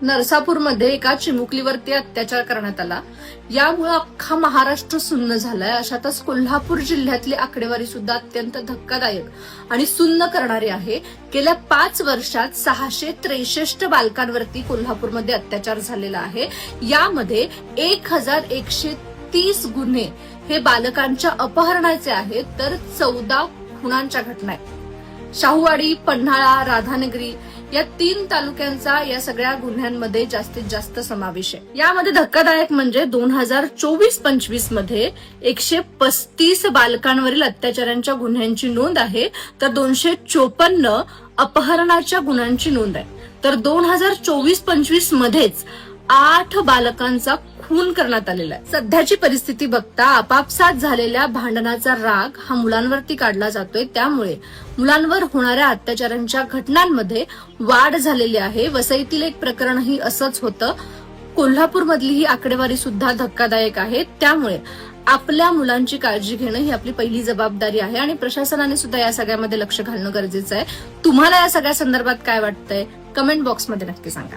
नरसापूरमध्ये एका चिमुकलीवरती अत्याचार करण्यात आला. यामुळे अख्खा महाराष्ट्र सुन्न झालाय. अशातच कोल्हापूर जिल्ह्यातली आकडेवारी सुद्धा अत्यंत धक्कादायक आणि सुन्न करणारी आहे. गेल्या 5 वर्षात 663 बालकांवरती कोल्हापूरमध्ये अत्याचार झालेला आहे. यामध्ये 1130 गुन्हे हे बालकांच्या अपहरणाचे आहेत, तर 14 खुनांच्या घटना आहेत. शाहूवाडी, पन्हाळा, राधानगरी या 3 तालुक्यांचा या सगळ्या गुन्ह्यांमध्ये जास्तीत जास्त समावेश आहे. यामध्ये धक्कादायक म्हणजे 2024-25 मध्ये 135 बालकांवरील अत्याचारांच्या गुन्ह्यांची नोंद आहे, तर 254 अपहरणाच्या गुन्ह्यांची नोंद आहे. तर 2024-25 मध्येच 8 बालकांचा खून करण्यात आलेला आहे. सध्याची परिस्थिती बघता आपापसात झालेल्या भांडणाचा राग हा मुलांवरती काढला जातोय. त्यामुळे मुलांवर होणाऱ्या अत्याचारांच्या घटनांमध्ये वाढ झालेली आहे. वसईतील एक प्रकरणही असंच होतं. कोल्हापूरमधली ही आकडेवारी सुद्धा धक्कादायक आहे. त्यामुळे आपल्या मुलांची काळजी घेणं ही आपली पहिली जबाबदारी आहे आणि प्रशासनाने सुद्धा या सगळ्यामध्ये लक्ष घालणं गरजेचं आहे. तुम्हाला या सगळ्या संदर्भात काय वाटतंय? कमेंट बॉक्समध्ये नक्की सांगा.